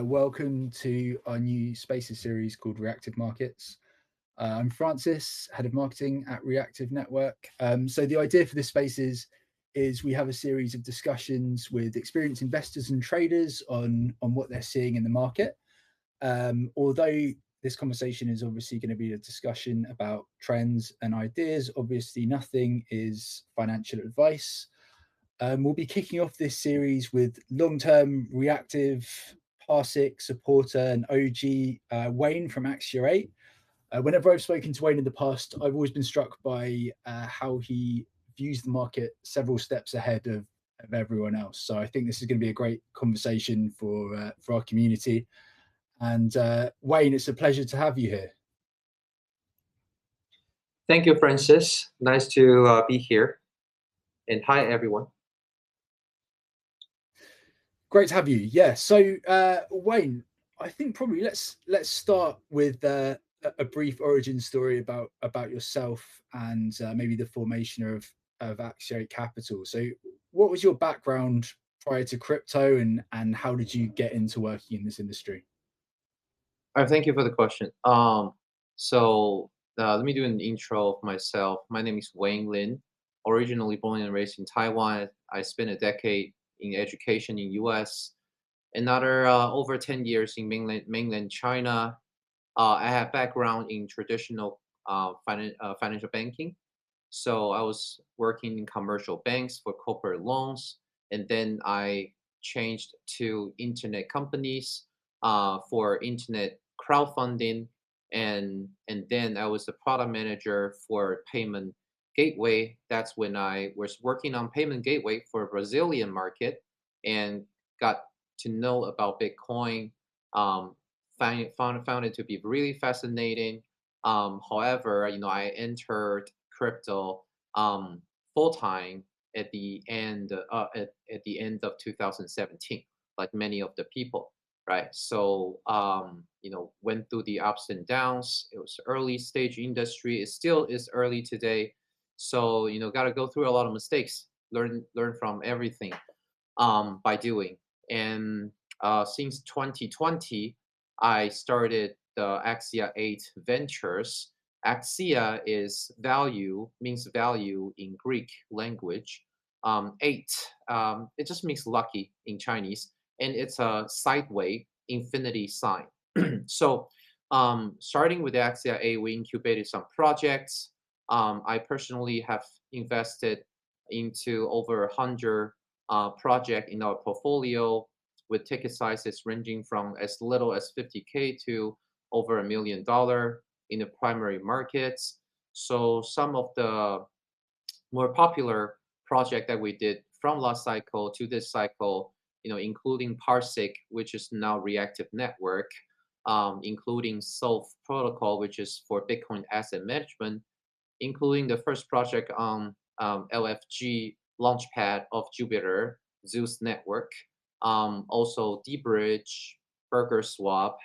Welcome to our new Spaces series called Reactive Markets. I'm Francis, Head of Marketing at Reactive Network. So the idea for this Spaces is we have a series of discussions with experienced investors and traders on what they're seeing in the market. Although this conversation is obviously going to be a discussion about trends and ideas, obviously nothing is financial advice. We'll be kicking off this series with long-term reactive PARSIQ supporter and OG Wayne from Axia8. Whenever I've spoken to Wayne in the past, I've always been struck by how he views the market several steps ahead of everyone else. So I think this is going to be a great conversation for our community. And Wayne, it's a pleasure to have you here. Thank you, Francis. Nice to be here. And hi, everyone. Great to have you. Yeah. So Wayne, I think probably let's start with a brief origin story about yourself and maybe the formation of Axia8 Capital. So what was your background prior to crypto and how did you get into working in this industry? Thank you for the question. Let me do an intro of myself. My name is Wayne Lin, originally born and raised in Taiwan. I spent a decade in education in US, another over 10 years in mainland China. I have background in traditional financial banking. So I was working in commercial banks for corporate loans, and then I changed to internet companies for internet crowdfunding, and then I was the product manager for payment gateway. That's when I was working on payment gateway for Brazilian market and got to know about Bitcoin. Found it to be really fascinating. However, I entered crypto full time at the end at the end of 2017, like many of the people, right? So went through the ups and downs. It was early stage industry. It still is early today. So got to go through a lot of mistakes. Learn from everything by doing. And since 2020, I started the Axia8 Ventures. Axia is value, means value in Greek language. Eight, it just means lucky in Chinese, and it's a sideway infinity sign. So, starting with Axia8, we incubated some projects. I personally have invested into over 100 project in our portfolio with ticket sizes ranging from as little as 50K to over $1 million in the primary markets. So some of the more popular project that we did from last cycle to this cycle, including PARSIQ, which is now Reactive Network, including SOLV protocol, which is for Bitcoin asset management, including the first project on LFG launchpad of Jupiter, Zeus Network, also dBridge, Burger Swap.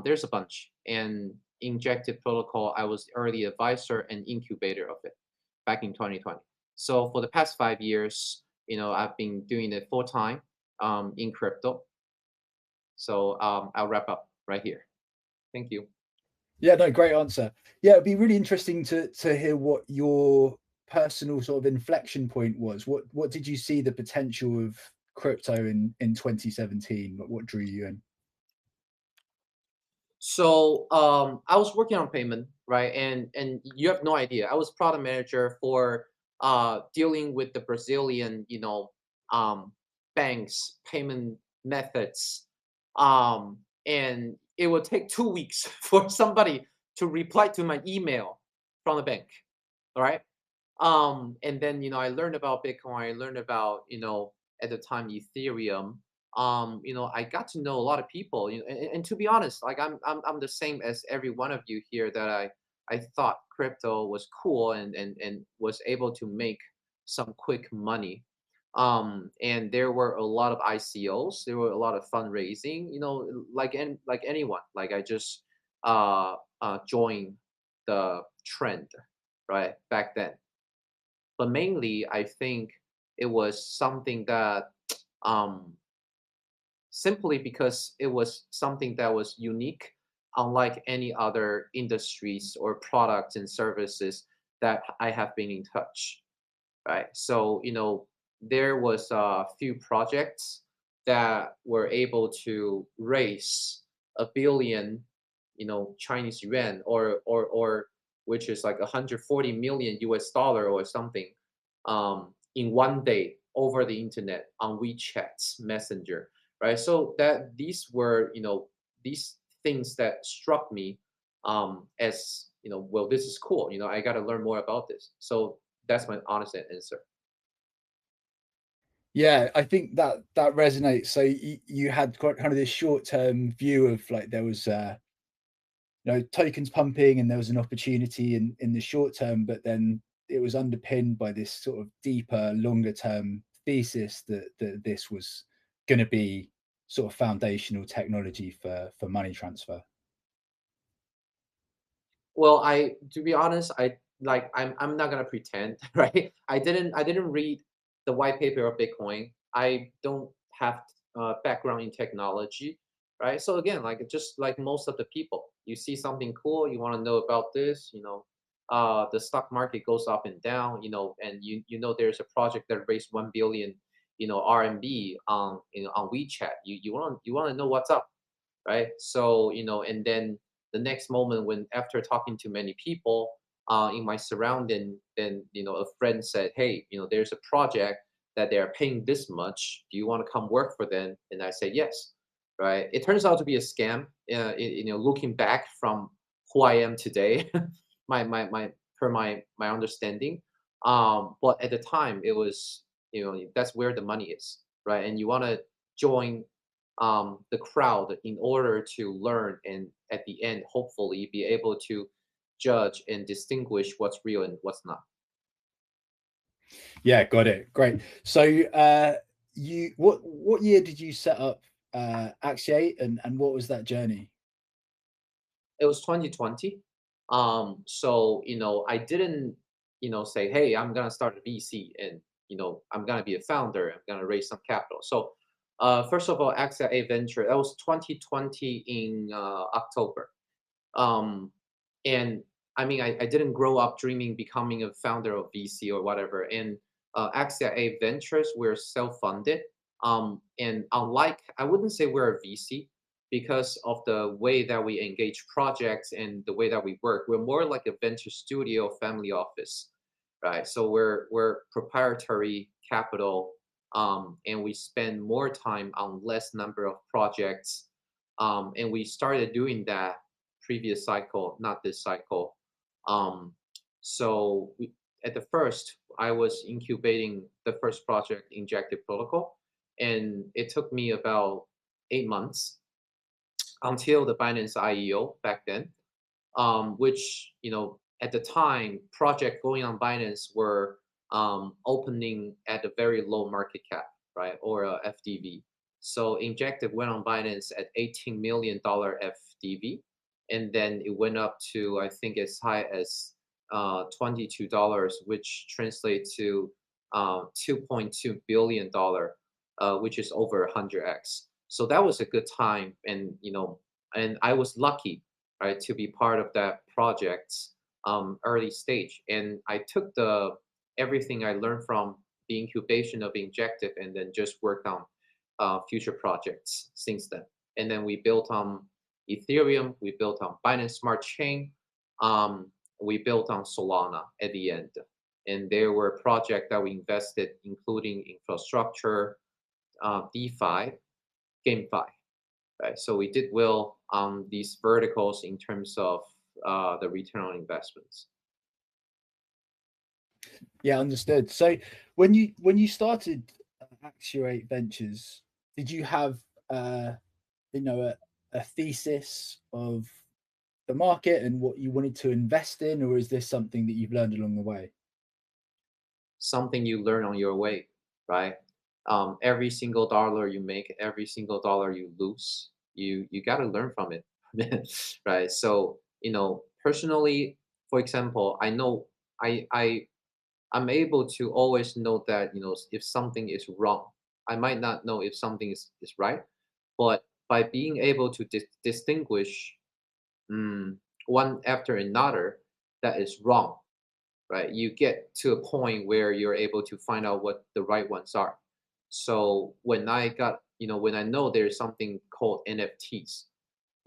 There's a bunch. And Injective Protocol, I was the early advisor and incubator of it back in 2020. So for the past 5 years, I've been doing it full time in crypto. So I'll wrap up right here. Thank you. Yeah, no, great answer. Yeah, it'd be really interesting to hear what your personal sort of inflection point was. What did you see the potential of crypto in 2017? What drew you in? So I was working on payment, right? And you have no idea. I was product manager for dealing with the Brazilian, banks, payment methods. And it would take 2 weeks for somebody to reply to my email from the bank. All right. And then, I learned about Bitcoin. I learned about, at the time, Ethereum. I got to know a lot of people, and to be honest, like I'm the same as every one of you here, that I thought crypto was cool and was able to make some quick money. And there were a lot of ICOs, there were a lot of fundraising, like anyone, like I just joined the trend right back then. But mainly, I think it was something that simply because it was something that was unique, unlike any other industries or products and services that I have been in touch, right? So, there was a few projects that were able to raise 1 billion, Chinese yuan, or which is like 140 million US dollar or something, in one day over the internet on WeChat Messenger, right? So that these were, these things that struck me, as well, this is cool. I got to learn more about this. So that's my honest answer. Yeah, I think that that resonates. So you had quite kind of this short-term view of like there was tokens pumping and there was an opportunity in the short term, but then it was underpinned by this sort of deeper, longer term thesis that this was going to be sort of foundational technology for money transfer. Well, to be honest, I'm not gonna pretend, right? I didn't read the white paper of Bitcoin. I don't have background in technology, right? So again, like just like most of the people, you see something cool, you want to know about this, the stock market goes up and down, and there's a project that raised 1 billion, RMB on on WeChat. You want to know what's up, right? So, and then the next moment, when after talking to many people in my surrounding, then a friend said, "Hey, there's a project that they are paying this much. Do you want to come work for them?" And I said yes, right? It turns out to be a scam. Looking back from who I am today, my per my understanding, but at the time it was, that's where the money is, right? And you want to join the crowd in order to learn, and at the end hopefully be able to judge and distinguish what's real and what's not. Yeah, got it. Great. So you what year did you set up Axia8 and what was that journey? It was 2020. So I didn't say, hey, I'm gonna start a VC, and I'm gonna be a founder, I'm gonna raise some capital. So first of all, Axia8 Venture, that was 2020 in October. um, and I mean, I didn't grow up dreaming becoming a founder of VC or whatever. And Axia8 Ventures, we're self-funded. And unlike, I wouldn't say we're a VC because of the way that we engage projects and the way that we work. We're more like a venture studio family office, right? So we're proprietary capital, and we spend more time on less number of projects. And we started doing that previous cycle, not this cycle. Um, so at the first, I was incubating the first project, Injective Protocol, and it took me about 8 months until the Binance IEO back then, which at the time, project going on Binance were opening at a very low market cap, right, or a FDV. So Injective went on Binance at $18 million FDV, and then it went up to, I think, as high as $22, which translates to $2.2 billion, which is over 100x. So that was a good time, and I was lucky, right, to be part of that project's early stage. And I took the everything I learned from the incubation of Injective and then just worked on future projects since then. And then we built on Ethereum, we built on Binance Smart Chain, we built on Solana at the end. And there were projects that we invested, including infrastructure, DeFi, GameFi. Right. So we did well on these verticals in terms of the return on investments. Yeah, understood. So when you started Axia8 Ventures, did you have you know a thesis of the market and what you wanted to invest in, or is this something that you've learned along the way? Something you learn on your way, right? Every single dollar you make, every single dollar you lose, you got to learn from it, right? So personally, for example, I know I'm able to always know that if something is wrong. I might not know if something is right, But by being able to distinguish one after another, that is wrong, right? You get to a point where you're able to find out what the right ones are. So when I know there's something called NFTs,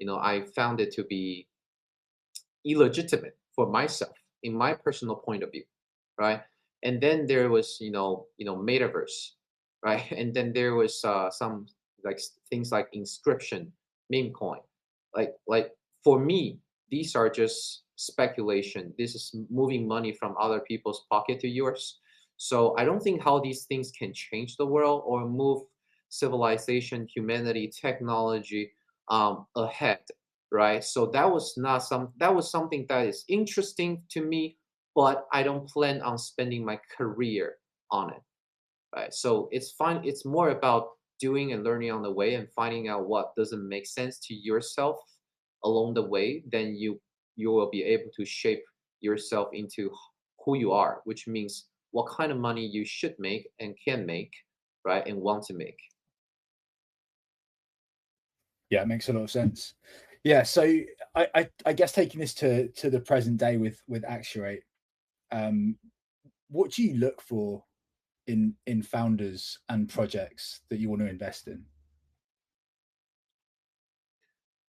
I found it to be illegitimate for myself in my personal point of view, right? And then there was metaverse, right? And then there was some things like inscription, meme coin, like for me, these are just speculation. This is moving money from other people's pocket to yours. So I don't think how these things can change the world or move civilization, humanity, technology ahead, right? So that was something that is interesting to me, but I don't plan on spending my career on it, right? So it's fine. It's more about doing and learning on the way and finding out what doesn't make sense to yourself along the way. Then you will be able to shape yourself into who you are, which means what kind of money you should make and can make, right, and want to make. Yeah, it makes a lot of sense. Yeah, so I guess taking this to the present day with Axia8, what do you look for in founders and projects that you want to invest in?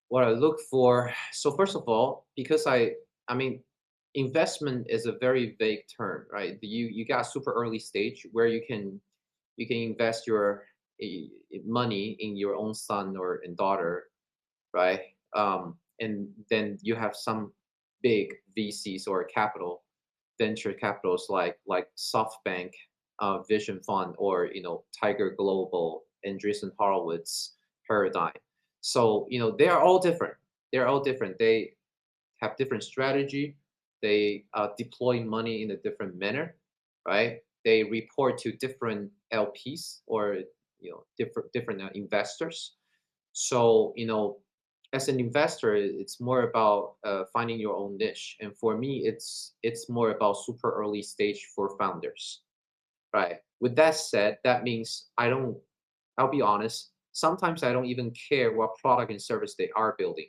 What I look for, so first of all, because I mean, investment is a very vague term, right? You got super early stage where you can invest your money in your own son or and daughter, right? And then you have some big VCs or venture capitals like SoftBank, Vision Fund, or Tiger Global, Andreessen Horowitz, Paradigm. So they are all different. They're all different. They have different strategy. They deploy money in a different manner, right? They report to different LPs or different investors. So as an investor, it's more about finding your own niche, and for me, it's more about super early stage for founders, right? With that said, that means I don't. I'll be honest. Sometimes I don't even care what product and service they are building,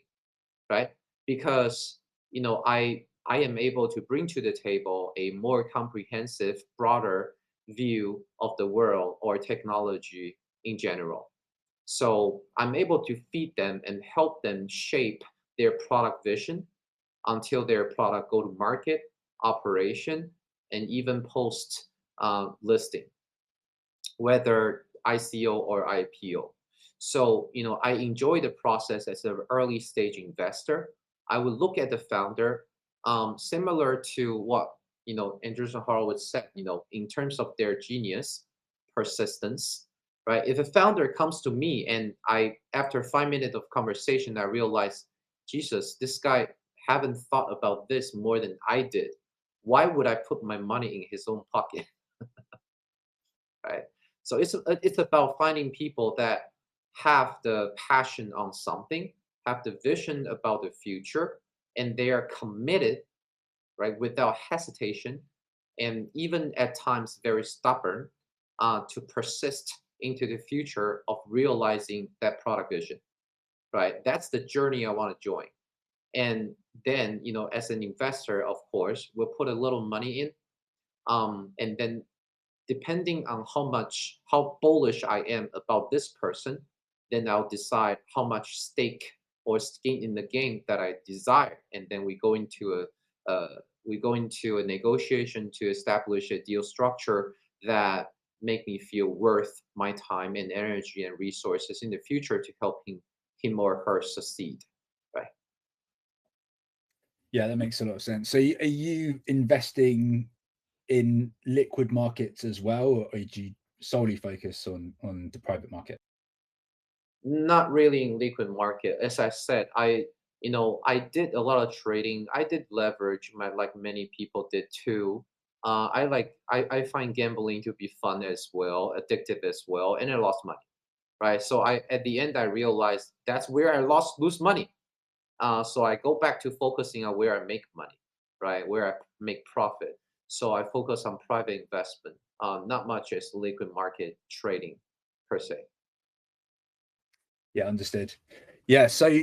right? Because I am able to bring to the table a more comprehensive, broader view of the world or technology in general. So I'm able to feed them and help them shape their product vision until their product go to market, operation, and even post listing, whether ICO or IPO. So I enjoy the process as an early stage investor. I would look at the founder, similar to what Andreessen Horowitz said. In terms of their genius, persistence, right? If a founder comes to me and after 5 minutes of conversation, I realize, Jesus, this guy haven't thought about this more than I did. Why would I put my money in his own pocket? Right? So it's about finding people that have the passion on something, have the vision about the future, and they are committed, right, without hesitation, and even at times very stubborn, to persist into the future of realizing that product vision. Right? That's the journey I want to join. And then, as an investor, of course, we'll put a little money in, and then depending on how bullish I am about this person, then I'll decide how much stake or skin in the game that I desire, and then we go into a negotiation to establish a deal structure that make me feel worth my time and energy and resources in the future to help him or her succeed. Right. Yeah, that makes a lot of sense. So are you investing in liquid markets as well, or do you solely focus on the private market? Not really in liquid market. As I said, I did a lot of trading. I did leverage, like many people did too. I find gambling to be fun as well, addictive as well, and I lost money. Right. So at the end I realized that's where I lose money. So I go back to focusing on where I make money, right? Where I make profit. So I focus on private investment, not much as liquid market trading per se. Yeah, understood. Yeah, so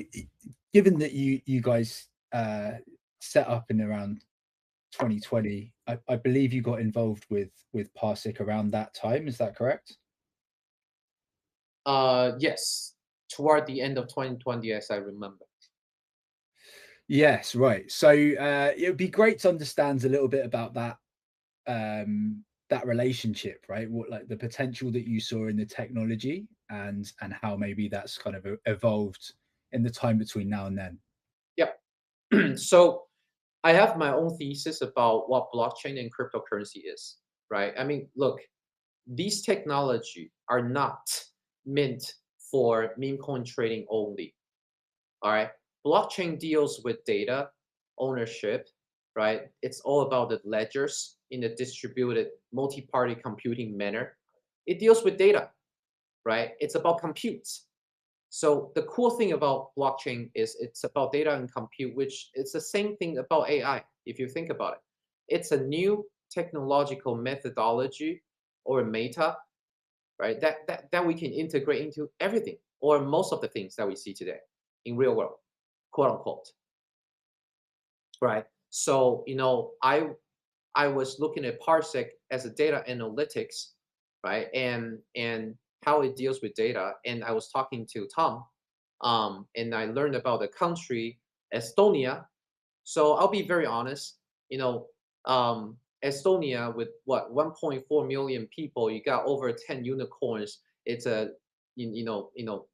given that you guys set up in around 2020, I believe you got involved with PARSIQ around that time. Is that correct? Yes, toward the end of 2020, as I remember. Yes, right. So it would be great to understand a little bit about that relationship, right? What, like, the potential that you saw in the technology, and how maybe that's kind of evolved in the time between now and then. Yep. So I have my own thesis about what blockchain and cryptocurrency is, right? I mean, look, these technology are not meant for meme coin trading only. All right. Blockchain deals with data ownership, right? It's all about the ledgers in a distributed multi-party computing manner. It deals with data, right? It's about compute. So the cool thing about blockchain is it's about data and compute, which it's the same thing about AI, if you think about it. It's a new technological methodology or meta, right? That we can integrate into everything or most of the things that we see today in real world, quote unquote, right? So, I was looking at PARSIQ as a data analytics, right? And how it deals with data. And I was talking to Tom, and I learned about the country Estonia. So I'll be very honest, Estonia with what 1.4 million people, you got over 10 unicorns. It's a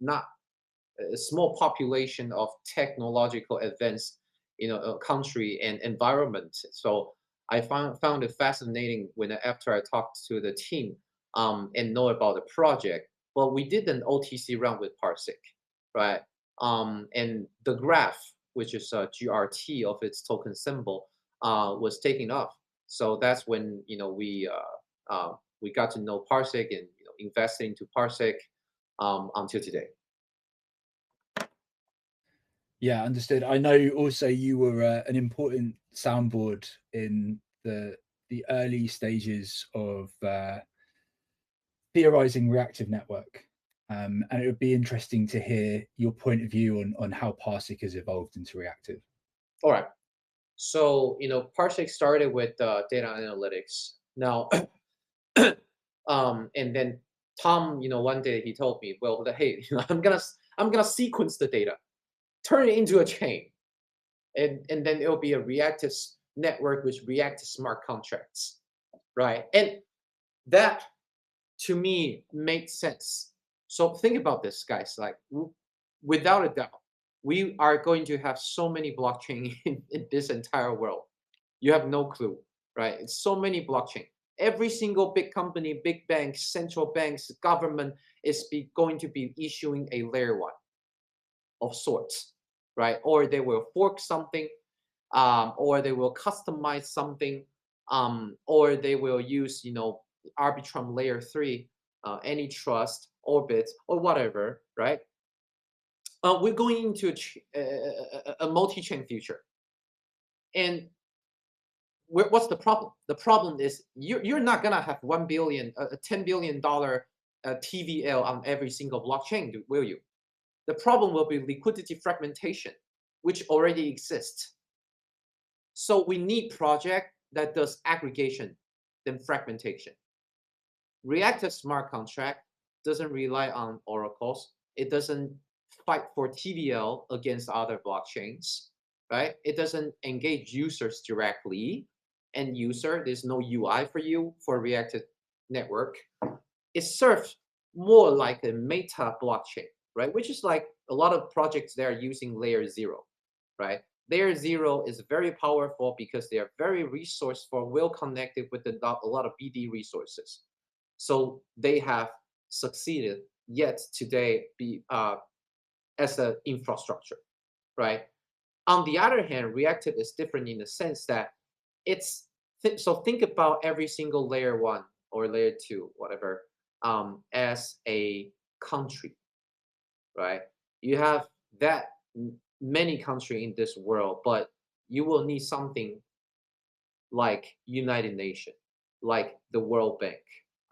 not a small population of technological advanced country and environment. So I found it fascinating when after I talked to the team and know about the project. Well, we did an OTC round with PARSIQ, right? And the graph, which is a GRT of its token symbol, was taking off. So that's when we got to know PARSIQ and investing into PARSIQ until today. Yeah, understood. I know also you were an important soundboard in the early stages of theorizing reactive network. And it would be interesting to hear your point of view on how PARSIQ has evolved into reactive. All right. So, PARSIQ started with data analytics. Now, and then Tom, one day he told me, well, hey, I'm gonna sequence the data, turn it into a chain, and then it'll be a reactive network with reactive smart contracts, right? And that to me makes sense. So think about this, guys. Like, without a doubt, we are going to have so many blockchain in this entire world. You have no clue, right? It's so many blockchain. Every single big company, big banks, central banks, government is going to be issuing a layer one of sorts, right? Or they will fork something, or they will customize something, or they will use, Arbitrum layer three, antitrust, orbit, or whatever, right? We're going into a multi-chain future. And what's the problem? The problem is you're not gonna have 1 billion, $10 billion TVL on every single blockchain, will you? The problem will be liquidity fragmentation, which already exists. So we need project that does aggregation, then fragmentation. Reactive smart contract doesn't rely on oracles. It doesn't fight for TVL against other blockchains, right? It doesn't engage users directly. End user, there's no UI for you for reactive network. It serves more like a meta blockchain, right? Which is like a lot of projects that are using layer zero, right? Layer zero is very powerful because they are very resourceful, well connected with a lot of BD resources. So they have succeeded yet today be as an infrastructure, right? On the other hand, reactive is different in the sense that it's so think about every single layer one or layer two, whatever, as a country, right? You have that many country in this world, but you will need something like United Nations, like the World Bank,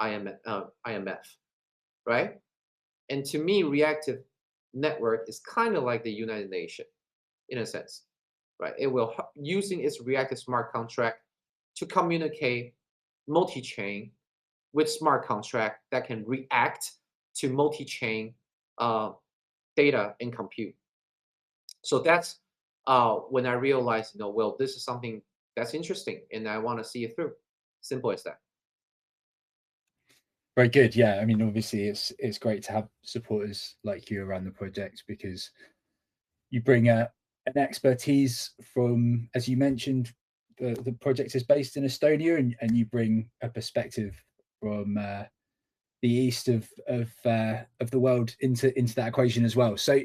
IMF, right? And to me, reactive network is kind of like the United Nations in a sense, right? It will using its reactive smart contract to communicate multi-chain with smart contract that can react to multi-chain uh, data and compute. So that's when I realized, well, this is something that's interesting, and I want to see it through. Simple as that. Very good. Yeah, I mean, obviously, it's great to have supporters like you around the project because you bring an expertise from, as you mentioned, the project is based in Estonia, and you bring a perspective from the east of the world into that equation as well. So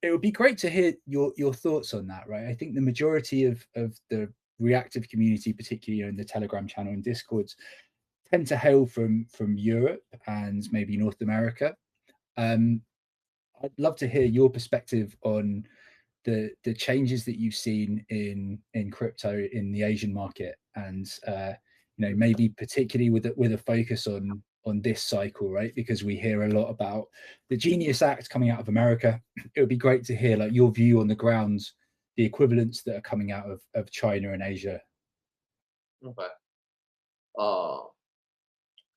it would be great to hear your thoughts on that, right? I think the majority of the reactive community, particularly in the Telegram channel and Discords, tend to hail from Europe and maybe North America. Um, I'd love to hear your perspective on the changes that you've seen in crypto in the Asian market, and maybe particularly with a focus on this cycle, right? Because we hear a lot about the Genius Act coming out of America. It would be great to hear like your view on the grounds, the equivalents that are coming out of China and Asia. Okay. Uh,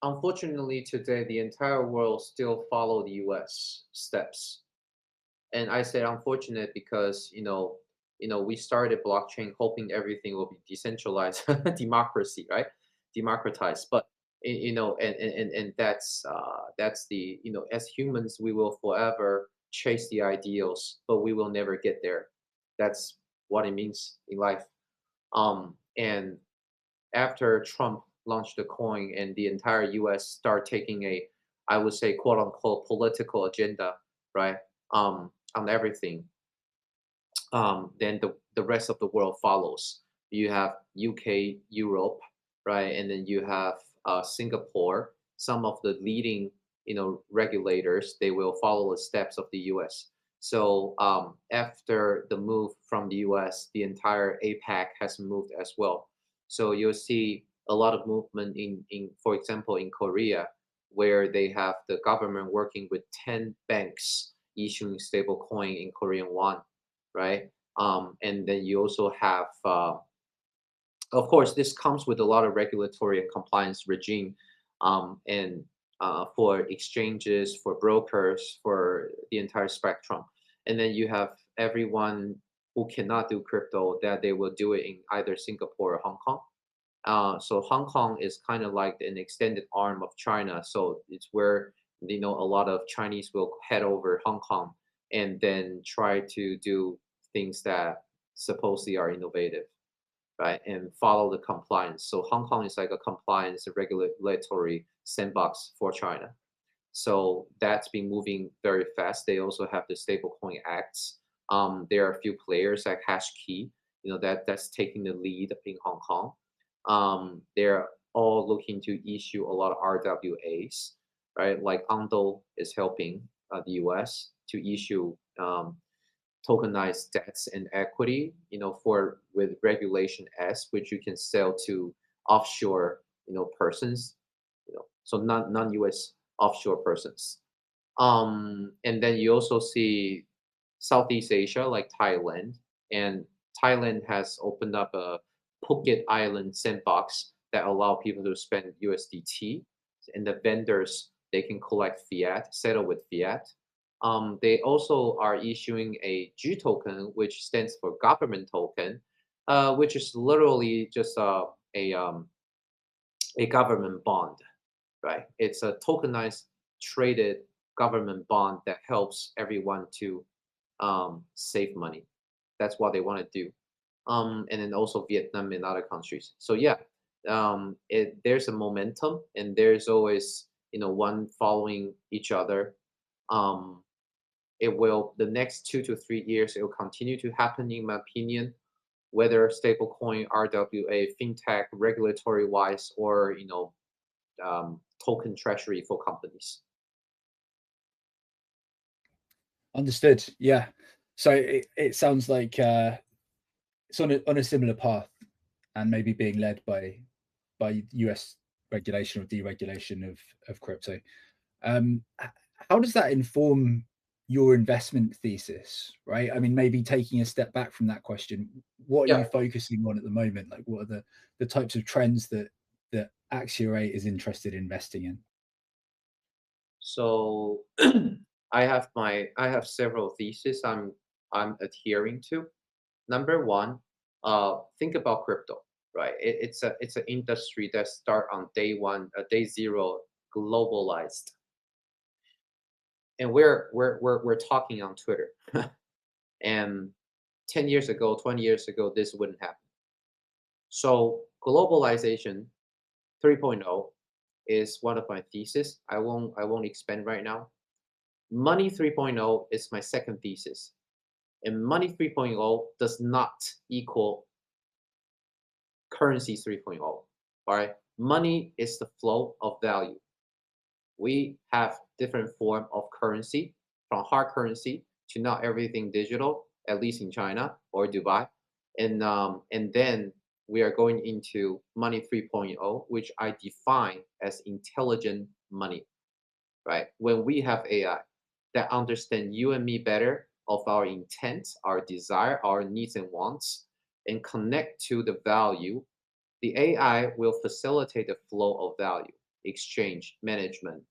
Unfortunately, today the entire world still follow the U.S. steps, and I say unfortunate because we started blockchain hoping everything will be decentralized, democracy, right? Democratized, but and that's the as humans we will forever chase the ideals, but we will never get there. That's what it means in life. And after Trump launched the coin and the entire US start taking a, I would say, quote unquote, political agenda, right? On everything, then the rest of the world follows. You have UK, Europe, right? And then you have Singapore. Some of the leading, regulators, they will follow the steps of the US. So after the move from the US, the entire APAC has moved as well. So you'll see a lot of movement for example, in Korea, where they have the government working with 10 banks issuing stable coin in Korean won, right? And then you also have, of course, this comes with a lot of regulatory and compliance regime, and for exchanges, for brokers, for the entire spectrum. And then you have everyone who cannot do crypto that they will do it in either Singapore or Hong Kong. So Hong Kong is kind of like an extended arm of China. So it's where a lot of Chinese will head over Hong Kong and then try to do things that supposedly are innovative, right? And follow the compliance. So Hong Kong is like a compliance regulatory sandbox for China. So that's been moving very fast. They also have the stablecoin acts. There are a few players like Hashkey, that's taking the lead in Hong Kong. They're all looking to issue a lot of RWAs, right? Like Ondo is helping the US to issue tokenized debts and equity, for with regulation S, which you can sell to offshore, persons, so non-US offshore persons. And then you also see Southeast Asia like Thailand, and Thailand has opened up a Phuket Island sandbox that allow people to spend USDT, and the vendors they can collect fiat, settle with fiat. They also are issuing a G token, which stands for government token, which is literally just a government bond, right? It's a tokenized, traded government bond that helps everyone to save money. That's what they want to do. And then also Vietnam and other countries. So yeah, there's a momentum, and there's always one following each other. Um, it will the next 2 to 3 years. It will continue to happen, in my opinion, whether stablecoin, RWA, fintech, regulatory wise, or token treasury for companies. Understood. Yeah. So it sounds like it's on a similar path, and maybe being led by US regulation or deregulation of crypto. How does that inform your investment thesis, right? I mean, maybe taking a step back from that question, what are Yeah. you focusing on at the moment? Like, what are the types of trends that Axia8 is interested in investing in? So I have several theses I'm adhering to. Number one, think about crypto, right? It's an industry that start on day one, day zero, globalized, and we're talking on Twitter. And 10 years ago, 20 years ago, this wouldn't happen. So globalization 3.0 is one of my thesis. I won't expand right now. Money 3.0 is my second thesis. And money 3.0 does not equal currency 3.0. All right. Money is the flow of value. We have different form of currency, from hard currency to not everything digital, at least in China or Dubai. And then we are going into money 3.0, which I define as intelligent money, right? When we have AI that understand you and me better of our intent, our desire, our needs and wants, and connect to the value, the AI will facilitate the flow of value, exchange, management.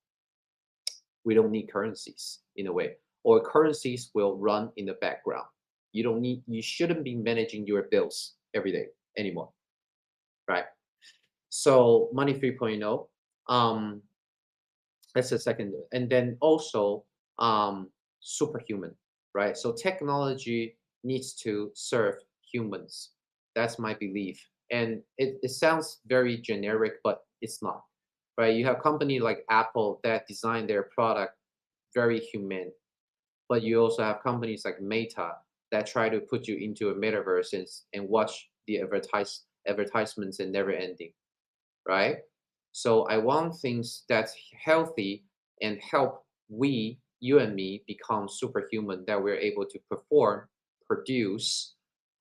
We don't need currencies in a way, or currencies will run in the background. You shouldn't be managing your bills every day anymore, right? So money 3.0, um, that's the second. And then also superhuman, right? So technology needs to serve humans. That's my belief. And it sounds very generic, but it's not, right? You have company like Apple that design their product very humane, but you also have companies like Meta that try to put you into a metaverse and watch the advertisements and never ending, right? So I want things that's healthy and help you and me, become superhuman, that we're able to perform, produce,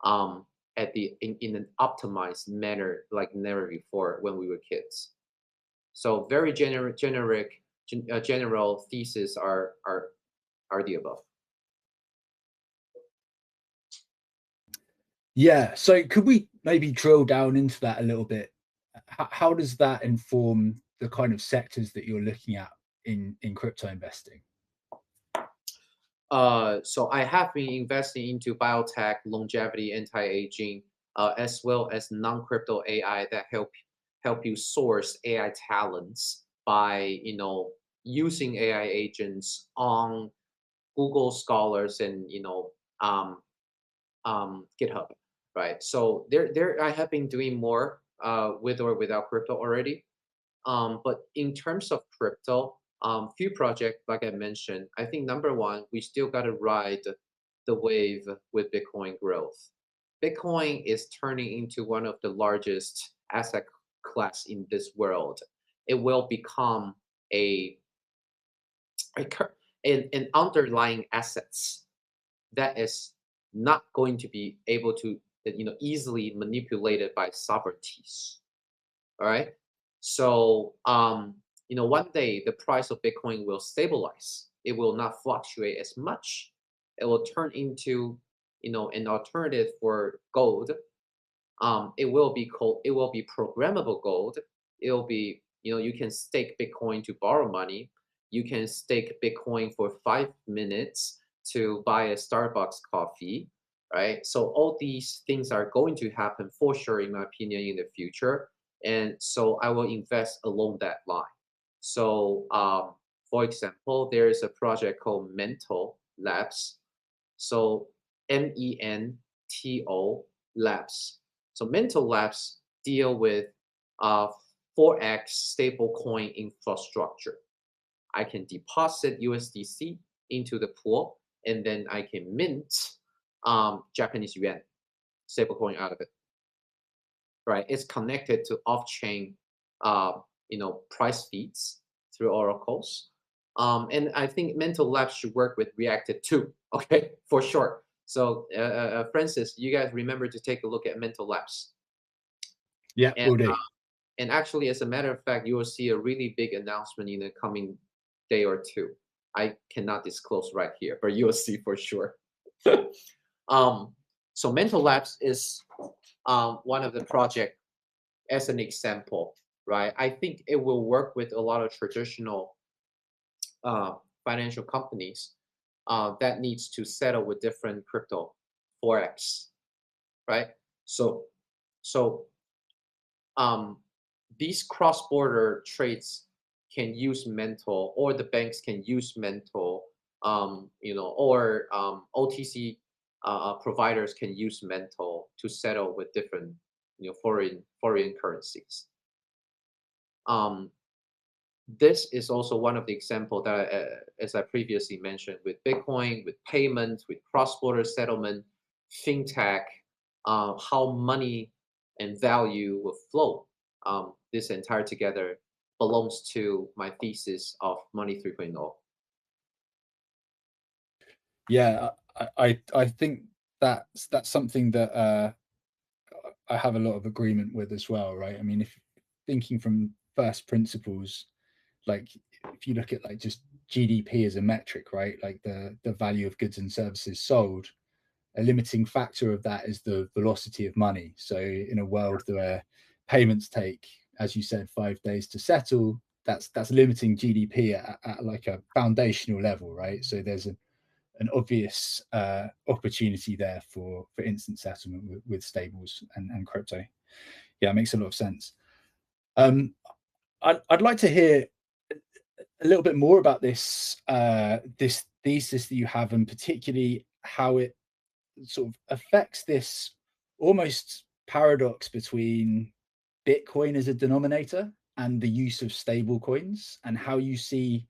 in an optimized manner like never before when we were kids. So very general thesis are the above. Yeah. So could we maybe drill down into that a little bit? How does that inform the kind of sectors that you're looking at in crypto investing? So I have been investing into biotech, longevity, anti-aging, as well as non-crypto AI that help you source AI talents by using AI agents on Google Scholars and GitHub, right? So there I have been doing more with or without crypto already. But in terms of crypto, few projects like I mentioned, I think number one, we still got to ride the wave with Bitcoin growth. Bitcoin is turning into one of the largest asset class in this world. It will become a an underlying assets that is not going to be able to easily manipulated by sovereignties. All right. So, one day the price of Bitcoin will stabilize. It will not fluctuate as much. It will turn into, an alternative for gold. It will be programmable gold. It will be, you can stake Bitcoin to borrow money. You can stake Bitcoin for 5 minutes to buy a Starbucks coffee, right? So all these things are going to happen for sure, in my opinion, in the future. And so I will invest along that line. So, for example, there is a project called Mental Labs. So MENTO Labs. So Mental Labs deal with uh, Forex stablecoin infrastructure. I can deposit USDC into the pool, and then I can mint Japanese yuan stablecoin out of it. Right? It's connected to off-chain, price feeds through oracles. And I think Mental Labs should work with Reactive too. Okay, for sure. So, Francis, you guys remember to take a look at Mental Labs. Yeah, And will do. and actually, as a matter of fact, you will see a really big announcement in the coming day or two. I cannot disclose right here, but you'll see for sure. So Mental Labs is one of the project as an example, right? I think it will work with a lot of traditional uh, financial companies that needs to settle with different crypto forex, right? So, so um, these cross-border trades can use mental, or the banks can use mental, or OTC providers can use mental to settle with different, foreign currencies. Um, this is also one of the example that, as I previously mentioned, with Bitcoin, with payments, with cross-border settlement, fintech, how money and value will flow. This entire together belongs to my thesis of Money 3.0. Yeah, I think that's something that I have a lot of agreement with as well, right? I mean, if thinking from first principles, like if you look at like just GDP as a metric, right? Like the value of goods and services sold, a limiting factor of that is the velocity of money. So in a world where payments take, as you said, 5 days to settle, that's limiting GDP at like a foundational level, right? So there's an obvious opportunity there for instant settlement with stables and crypto. Yeah, it makes a lot of sense. I'd like to hear a little bit more about this thesis that you have, and particularly how it sort of affects this almost paradox between Bitcoin as a denominator and the use of stable coins, and how you see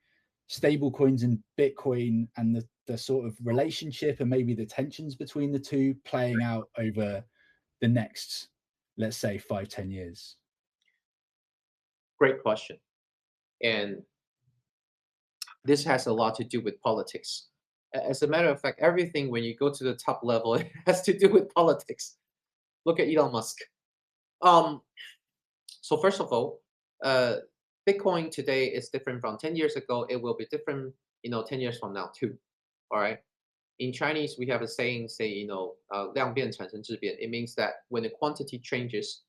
stable coins and Bitcoin and the sort of relationship and maybe the tensions between the two playing out over the next, let's say, 5-10 years. Great question. And this has a lot to do with politics. As a matter of fact, everything when you go to the top level, it has to do with politics. Look at Elon Musk. Um, so first of all, uh, Bitcoin today is different from 10 years ago. It will be different, 10 years from now too. All right. In Chinese, we have a saying, say, 量变产生质变. It means that when the quantity changes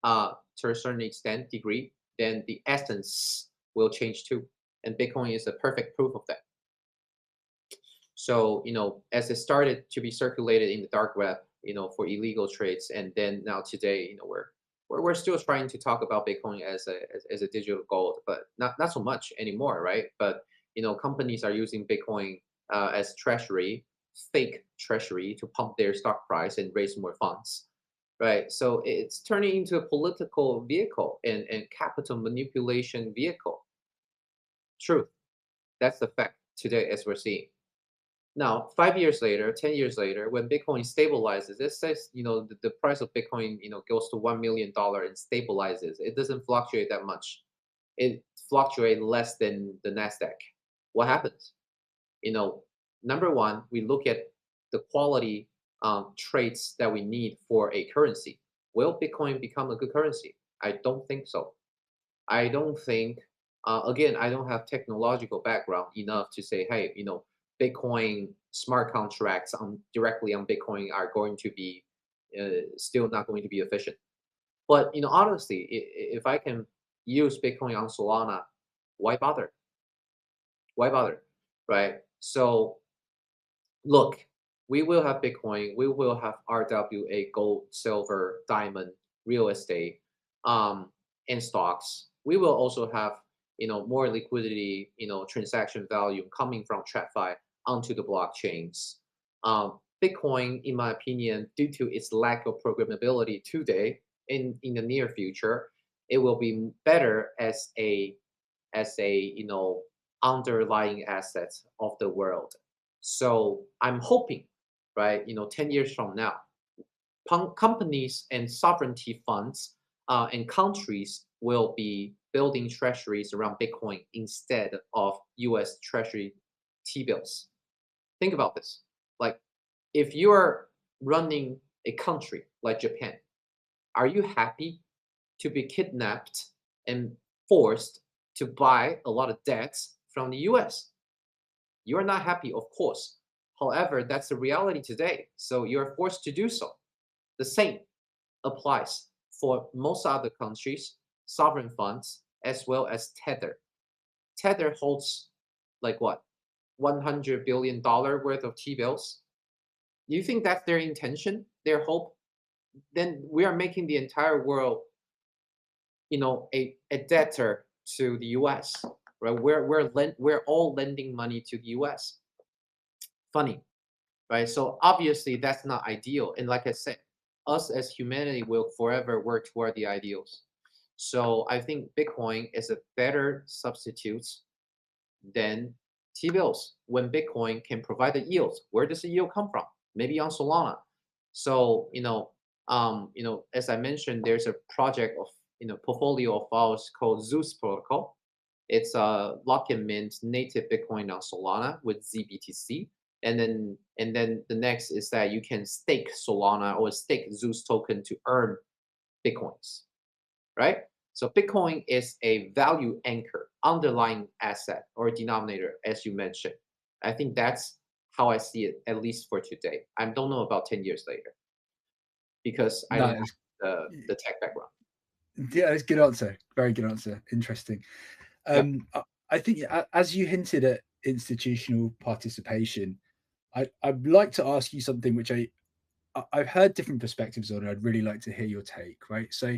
to a certain extent, degree, then the essence will change too. And Bitcoin is a perfect proof of that. So, as it started to be circulated in the dark web, for illegal trades, and then now today, we're still trying to talk about Bitcoin as a digital gold, but not so much anymore, right? But companies are using Bitcoin as treasury, fake treasury, to pump their stock price and raise more funds, right? So it's turning into a political vehicle and capital manipulation vehicle. Truth. That's the fact today, as we're seeing. Now, 5 years later, 10 years later, when Bitcoin stabilizes, it says, the price of Bitcoin, goes to $1 million and stabilizes. It doesn't fluctuate that much. It fluctuates less than the NASDAQ. What happens? Number one, we look at the quality traits that we need for a currency. Will Bitcoin become a good currency? I don't think so. I don't think, again, I don't have technological background enough to say, hey, Bitcoin smart contracts directly on Bitcoin are going to be still not going to be efficient. But honestly, if I can use Bitcoin on Solana, why bother? Why bother, right? So look, we will have Bitcoin, we will have RWA, gold, silver, diamond, real estate, and stocks. We will also have more liquidity, transaction value coming from TradFi onto the blockchains. Bitcoin, in my opinion, due to its lack of programmability today, in the near future, it will be better as a underlying asset of the world. So I'm hoping, right, 10 years from now, companies and sovereignty funds and countries will be building treasuries around Bitcoin instead of US Treasury T-bills. Think about this. Like, if you're running a country like Japan, are you happy to be kidnapped and forced to buy a lot of debts from the US? You are not happy, of course. However, that's the reality today. So you're forced to do so. The same applies for most other countries, sovereign funds, as well as Tether. Tether holds like what, $100 billion worth of T-bills. Do you think that's their intention, their hope? Then we are making the entire world, a debtor to the US, right? We're all lending money to the US. Funny, right? So obviously that's not ideal. And like I said, us as humanity will forever work toward the ideals. So I think Bitcoin is a better substitute than T-bills when Bitcoin can provide the yields. Where does the yield come from? Maybe on Solana. So as I mentioned, there's a project of portfolio of ours called Zeus Protocol. It's a lock and mint native Bitcoin on Solana with ZBTC. And then the next is that you can stake Solana or stake Zeus token to earn Bitcoins, right? So Bitcoin is a value anchor, underlying asset or denominator, as you mentioned. I think that's how I see it, at least for today. I don't know about 10 years later because I don't No, have the tech background. yeah, it's a good answer. Very good answer. Interesting. Yeah. I think as you hinted at institutional participation, I'd like to ask you something which I've heard different perspectives on. I'd really like to hear your take. Right, so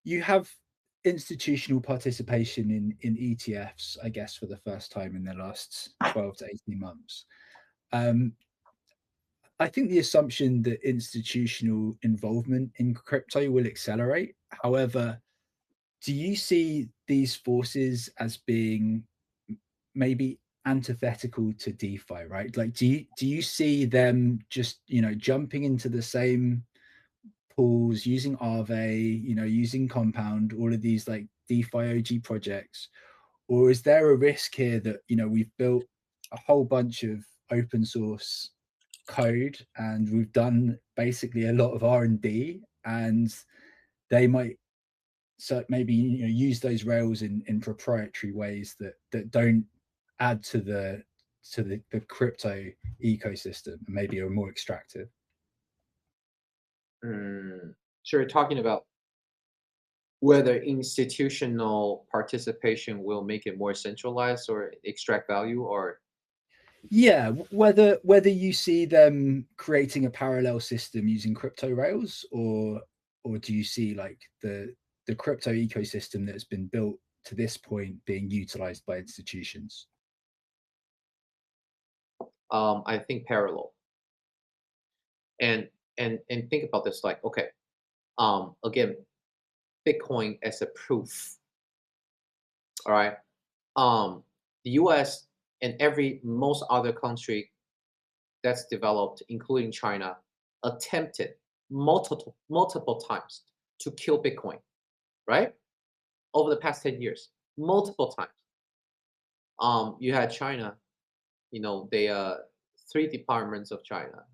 you have institutional participation in ETFs, I guess, for the first time in the last 12 to 18 months. Um, I think the assumption that institutional involvement in crypto will accelerate. However, do you see these forces as being maybe antithetical to DeFi, right? Like, do you see them just jumping into the same pools, using Aave, using Compound, all of these like DeFi OG projects, or is there a risk here that we've built a whole bunch of open source code and we've done basically a lot of R&D, and they might maybe use those rails in proprietary ways that don't add to the crypto ecosystem and maybe are more extractive? So you're talking about whether institutional participation will make it more centralized or extract value, or Yeah, whether you see them creating a parallel system using crypto rails, or do you see like the crypto ecosystem that's been built to this point being utilized by institutions? I think parallel. And think about this, like, okay, again, Bitcoin as a proof. All right. The US and most other country that's developed, including China, attempted multiple times to kill Bitcoin, right? Over the past 10 years, multiple times. You had China, they 3 departments of China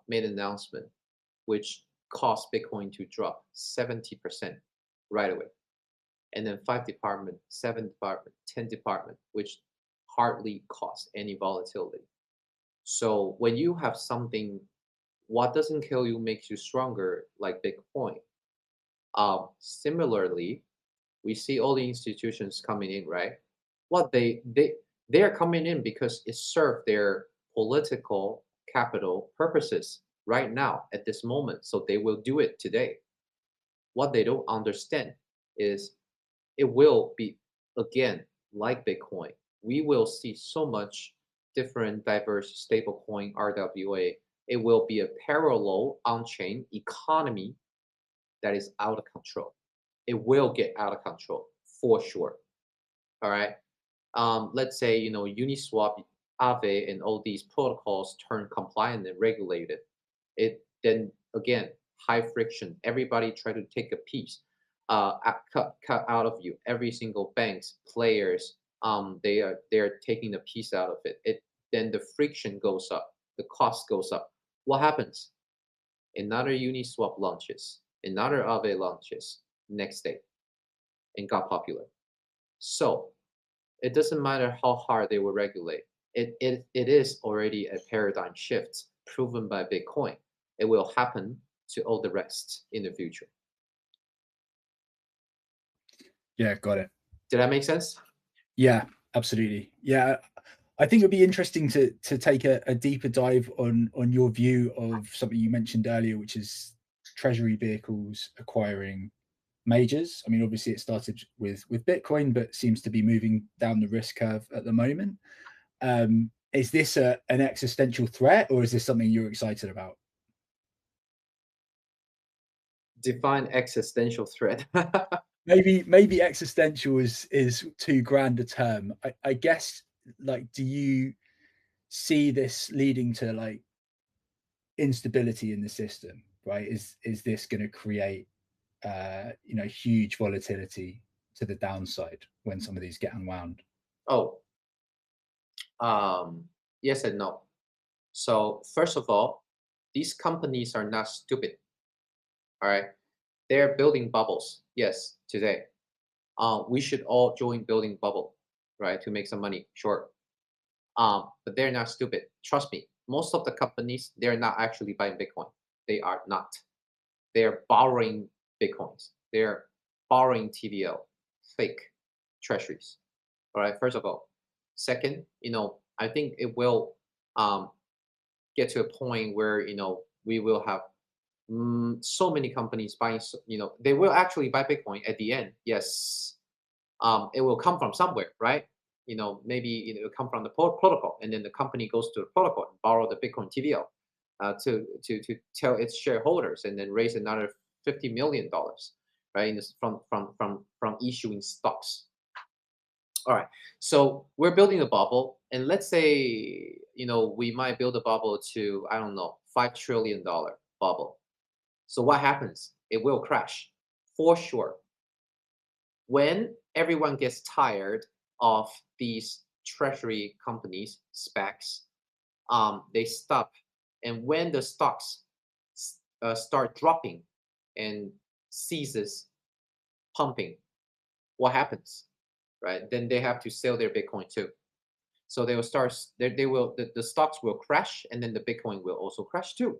made an announcement which caused Bitcoin to drop 70% right away. And then 5 department, 7 department, 10 department, which hardly caused any volatility. So when you have something, what doesn't kill you makes you stronger, like Bitcoin. Similarly, we see all the institutions coming in, right? What they are coming in because it served their political capital purposes right now at this moment. So they will do it today. What they don't understand is it will be, again, like Bitcoin. We will see so much different diverse stablecoin RWA. It will be a parallel on-chain economy that is out of control. It will get out of control for sure. All right. Let's say Uniswap, Aave, and all these protocols turn compliant and regulated. It then again high friction. Everybody try to take a piece, cut out of you. Every single banks, players, they are taking a piece out of it. Then the friction goes up, the cost goes up. What happens? Another Uniswap launches, another Aave launches next day, and got popular. So it doesn't matter how hard they will regulate. it is already a paradigm shift proven by Bitcoin. It will happen to all the rest in the future. Yeah, got it. Did that make sense? Yeah, absolutely. Yeah, I think it'd be interesting to take a deeper dive on your view of something you mentioned earlier, which is treasury vehicles acquiring majors. I mean, obviously it started with Bitcoin, but seems to be moving down the risk curve at the moment. Is this an existential threat, or is this something you're excited about? Define existential threat. Maybe existential is too grand a term. I guess, like, do you see this leading to like instability in the system? Right? Is this going to create huge volatility to the downside when some of these get unwound? Oh, yes and no. So first of all, these companies are not stupid. All right, they're building bubbles. Yes, today. We should all join building bubble, right, to make some money. Sure. But they're not stupid. Trust me. Most of the companies, they're not actually buying Bitcoin. They are not. They're borrowing Bitcoins. They're borrowing TVL, fake treasuries. All right. First of all, second, I think it will um, get to a point where we will have so many companies buying. They will actually buy Bitcoin at the end. Yes, it will come from somewhere, right? Maybe it will come from the protocol, and then the company goes to the protocol and borrow the Bitcoin TVL to tell its shareholders, and then raise another $50 million, right? From issuing stocks. All right, so we're building a bubble, and let's say we might build a bubble to, I don't know, $5 trillion bubble. So what happens? It will crash for sure. When everyone gets tired of these treasury companies, SPACs, they stop. And when the stocks start dropping and ceases pumping, what happens? Right? Then they have to sell their Bitcoin too. So they will start. The stocks will crash, and then the Bitcoin will also crash too.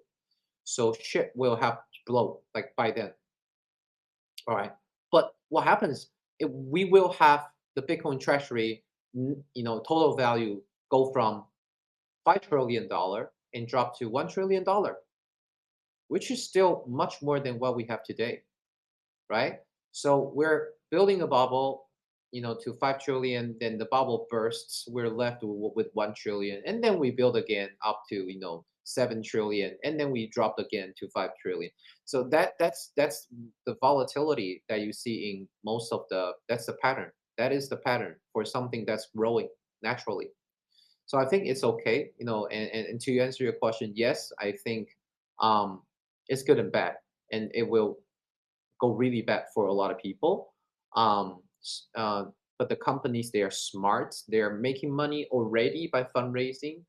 So shit will have to blow like by then. All right. But what happens if we will have the Bitcoin treasury, total value go from $5 trillion and drop to $1 trillion, which is still much more than what we have today, right? So we're building a bubble, to 5 trillion. Then the bubble bursts. We're left with 1 trillion, and then we build again up to 7 trillion, and then we drop again to 5 trillion. So that's the volatility that you see in most of the. That's the pattern. That is the pattern for something that's growing naturally. So I think it's okay, and to answer your question, yes, I think it's good and bad, and it will go really bad for a lot of people. Um, but the companies, they are smart. They are making money already by fundraising.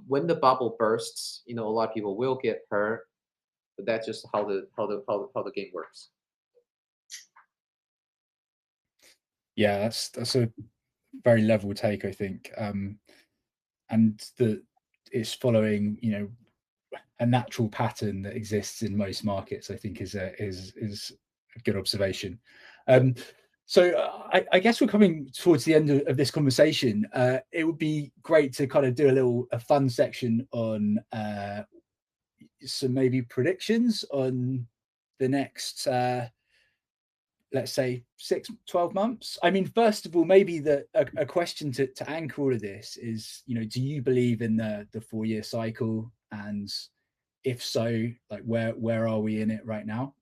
When the bubble bursts, a lot of people will get hurt. But that's just how the game works. Yeah, that's a very level take, I think, and that it's following a natural pattern that exists in most markets. I think is a good observation. So I guess we're coming towards the end of this conversation. It would be great to kind of do a fun section on some maybe predictions on the next let's say 6-12 months. I mean, first of all, maybe a question to anchor all of this is, do you believe in the 4-year cycle? And if so, like where are we in it right now?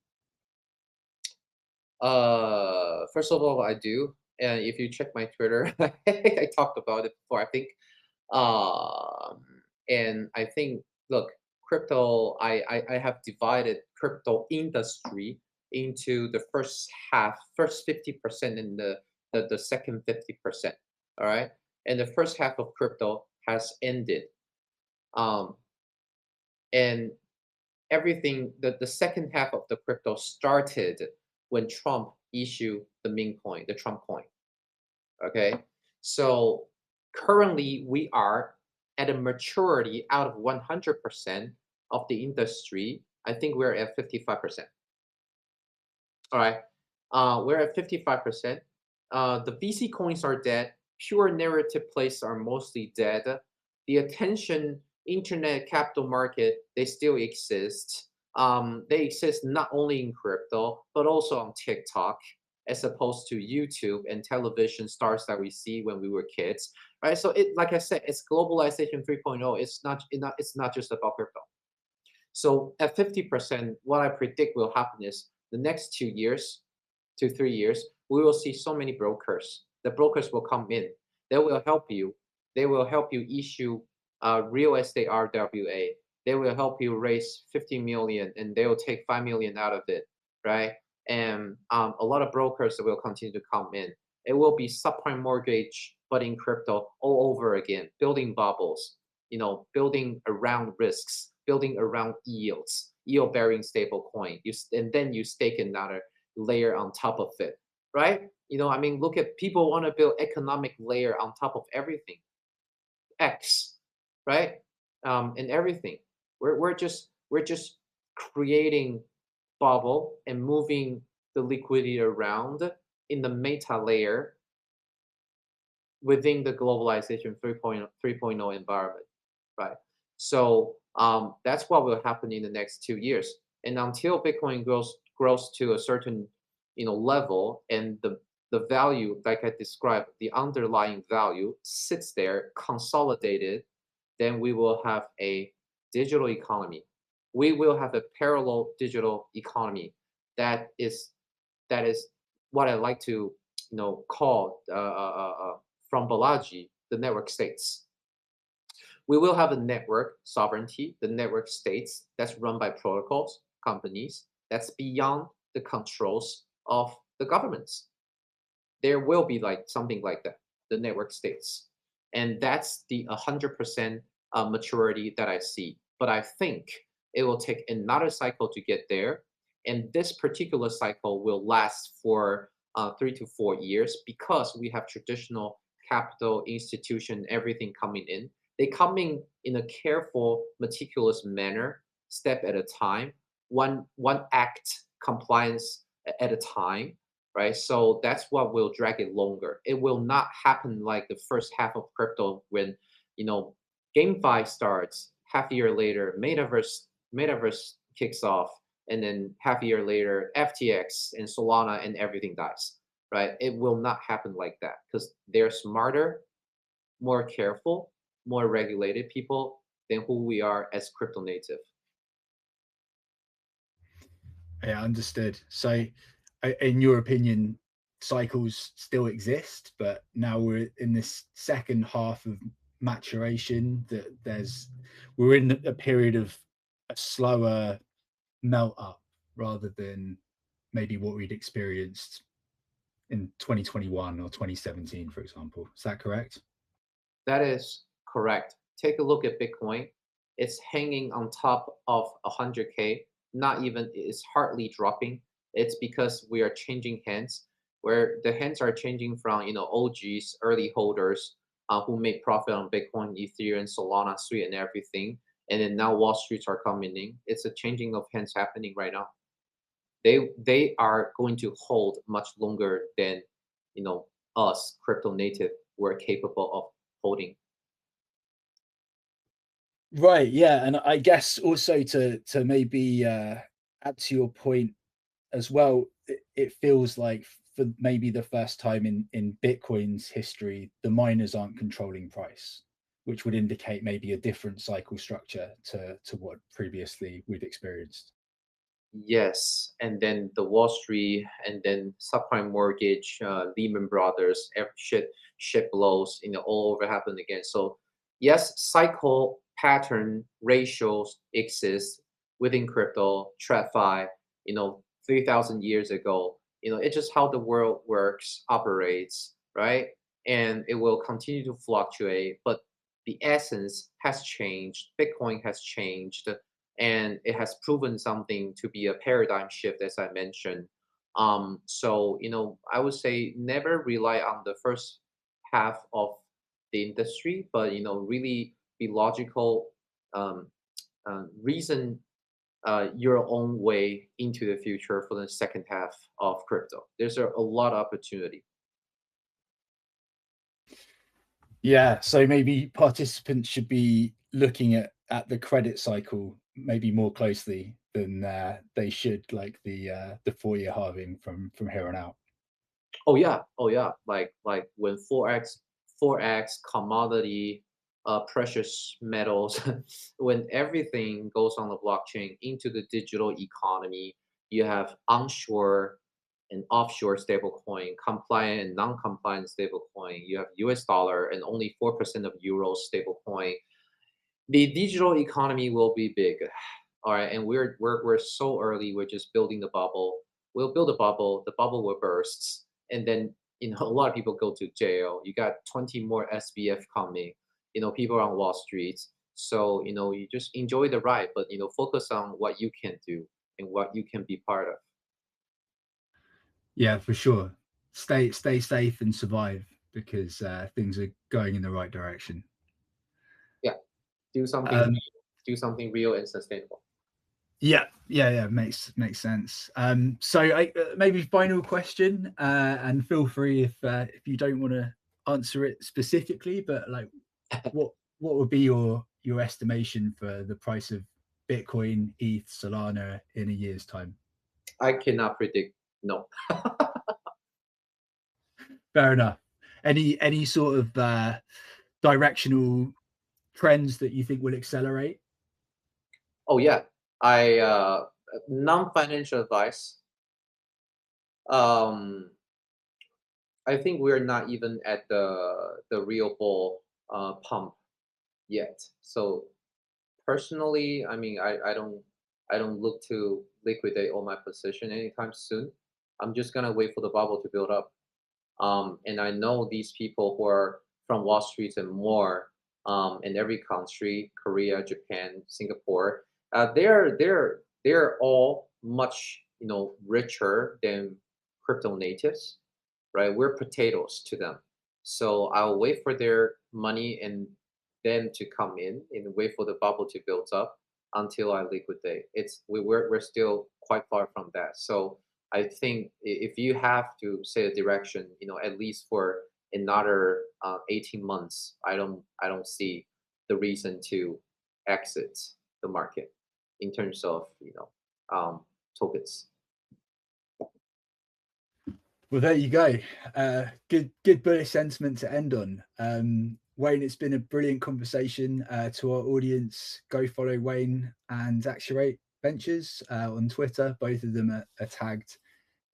First of all, I do. And if you check my Twitter, I talked about it before, I think. Um, and I think, look, crypto, I have divided crypto industry into the first 50% and the second 50%. All right. And the first half of crypto has ended. Um, and everything, the second half of the crypto started when Trump issued the meme coin, the Trump coin. Okay. So Currently, we are at a maturity out of 100% of the industry. I think we're at 55%. All right. We're at 55%. The VC coins are dead. Pure narrative plays are mostly dead. The attention internet capital market, they still exist. They exist not only in crypto, but also on TikTok, as opposed to YouTube and television stars that we see when we were kids. Right. So it, like I said, it's globalization 3.0. It's not just about crypto. So at 50%, what I predict will happen is the next 2 years to 3 years, we will see so many brokers. The brokers will come in. They will help you. They will help you issue real estate RWA. They will help you raise 50 million and they will take 5 million out of it, right? And a lot of brokers will continue to come in. It will be subprime mortgage, but in crypto all over again, building bubbles, building around risks, building around yields, yield bearing stable coin. And then you stake another layer on top of it, right? I mean, look at people want to build economic layer on top of everything, X, right? And everything. We're just creating bubble and moving the liquidity around in the meta layer within the globalization 3.0 environment, right? So that's what will happen in the next 2 years. And until Bitcoin grows to a certain level, and the value, like I described, the underlying value sits there consolidated, then we will have a digital economy. We will have a parallel digital economy that is what I like to call from Balaji, the network states. We will have a network sovereignty, the network states that's run by protocols, companies, that's beyond the controls of the governments. There will be like something like that, the network states. And that's the 100% maturity that I see. But I think it will take another cycle to get there. And this particular cycle will last for 3 to 4 years because we have traditional capital institution, everything coming in. They come in a careful, meticulous manner, step at a time, one act compliance at a time, right? So that's what will drag it longer. It will not happen like the first half of crypto when GameFi starts, half a year later, metaverse kicks off, and then half a year later, FTX and Solana and everything dies, right? It will not happen like that because they're smarter, more careful, more regulated people than who we are as crypto native. Yeah, understood. So, in your opinion, cycles still exist, but now we're in this second half of maturation. We're in a period of a slower melt up rather than maybe what we'd experienced in 2021 or 2017, for example. Is that correct? That is correct. Take a look at Bitcoin. It's hanging on top of 100K. Not even, it's hardly dropping. It's because we are changing hands, where the hands are changing from OGs, early holders, who made profit on Bitcoin, Ethereum, Solana, Sui, and everything, and then now Wall Streets are coming in. It's a changing of hands happening right now. They are going to hold much longer than us crypto native were capable of holding. Right. Yeah, and I guess also to maybe add to your point as well, it feels like for maybe the first time in Bitcoin's history, the miners aren't controlling price, which would indicate maybe a different cycle structure to what previously we've experienced. Yes, and then the Wall Street, and then subprime mortgage, Lehman Brothers, shit blows, all over happen again. So yes, cycle pattern ratios exist within crypto, TradFi, 3,000 years ago. It's just how the world works, operates, right? And it will continue to fluctuate, but the essence has changed. Bitcoin has changed, and it has proven something to be a paradigm shift, as I mentioned. So I would say never rely on the first half of the industry, but really be logical, um, reason your own way into the future for the second half of crypto. There's a lot of opportunity. Yeah, so maybe participants should be looking at the credit cycle maybe more closely than they should like the 4-year halving from here on out. Oh yeah, like when forex commodity, precious metals, when everything goes on the blockchain into the digital economy, you have onshore and offshore stablecoin, compliant and non-compliant stablecoin. You have U.S. dollar and only 4% of euro stablecoin. The digital economy will be big. All right, and we're so early. We're just building the bubble. We'll build a bubble. The bubble will burst, and then a lot of people go to jail. You got 20 more SBF coming. People on Wall Street. So you just enjoy the ride, but focus on what you can do and what you can be part of. Yeah, for sure. Stay safe and survive because things are going in the right direction. Yeah, do something, Um, do something real and sustainable. yeah. Makes sense. So maybe final question, and feel free if you don't want to answer it specifically, but like what what would be your estimation for the price of Bitcoin, ETH, Solana in a year's time? I cannot predict. No. Fair enough. Any sort of directional trends that you think will accelerate? Oh yeah, I non-financial advice. Um, I think we're not even at the real bull pump yet. So personally, I mean, I don't look to liquidate all my position anytime soon. I'm just gonna wait for the bubble to build up. And I know these people who are from Wall Street and more, in every country, Korea, Japan, Singapore, they're all much richer than crypto natives, right? We're potatoes to them. So I'll wait for their money and them to come in and wait for the bubble to build up until I liquidate. We're still quite far from that. So I think if you have to say a direction, at least for another 18 months, I don't see the reason to exit the market in terms of tokens. Well, there you go. Good bullish sentiment to end on. Wayne, it's been a brilliant conversation. To our audience, go follow Wayne and Axia8 Ventures on Twitter. Both of them are tagged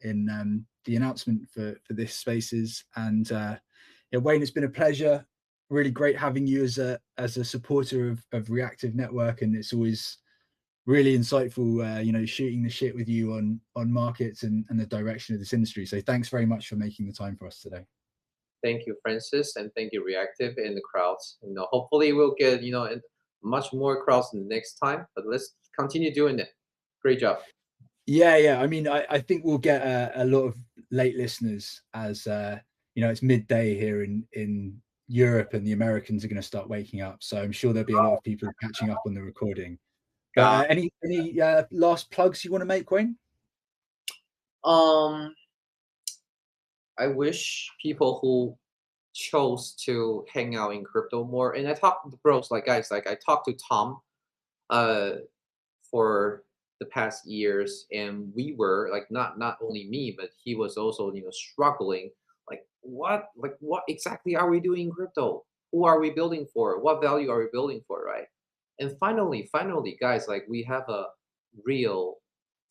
in the announcement for this spaces. And yeah, Wayne, it's been a pleasure. Really great having you as a supporter of Reactive Network, and it's always really insightful, shooting the shit with you on markets and the direction of this industry. So thanks very much for making the time for us today. Thank you, Francis, and thank you, Reactive and the crowds. Hopefully we'll get much more crowds next time. But let's continue doing it. Great job. Yeah. I mean, I think we'll get a lot of late listeners as it's midday here in Europe, and the Americans are going to start waking up. So I'm sure there'll be a lot of people catching up on the recording. But God. any last plugs you want to make, Wayne? Um, I wish people who chose to hang out in crypto more, and I talk to the bros, like guys, like I talked to Tom, uh, for the past years, and we were like not only me, but he was also struggling. Like what exactly are we doing in crypto? Who are we building for? What value are we building for, right? And finally, guys, like we have a real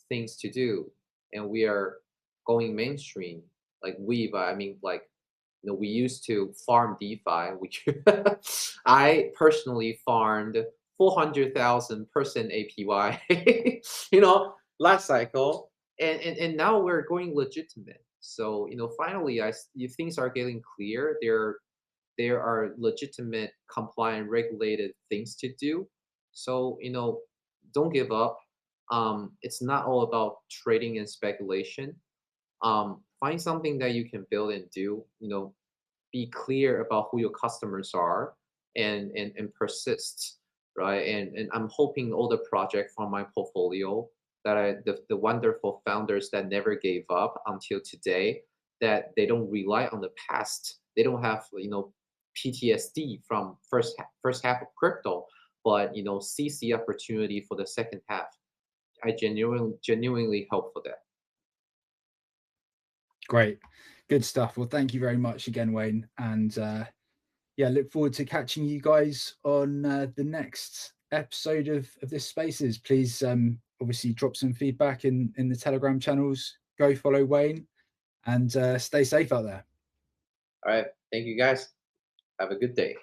things to do, and we are going mainstream. Like but I mean, like we used to farm DeFi, which I personally farmed 400,000% APY, last cycle, and now we're going legitimate. So finally, things are getting clear. There are legitimate, compliant, regulated things to do. So don't give up. It's not all about trading and speculation. Find something that you can build and do. be clear about who your customers are and persist, right? And I'm hoping all the project from my portfolio that the wonderful founders that never gave up until today, that they don't rely on the past. They don't have, PTSD from first half of crypto, but seize the opportunity for the second half. I genuinely hope for that. Great, good stuff. Well, thank you very much again, Wayne, and yeah, look forward to catching you guys on the next episode of this Spaces. Please, obviously, drop some feedback in the Telegram channels. Go follow Wayne, and stay safe out there. All right. Thank you guys. Have a good day.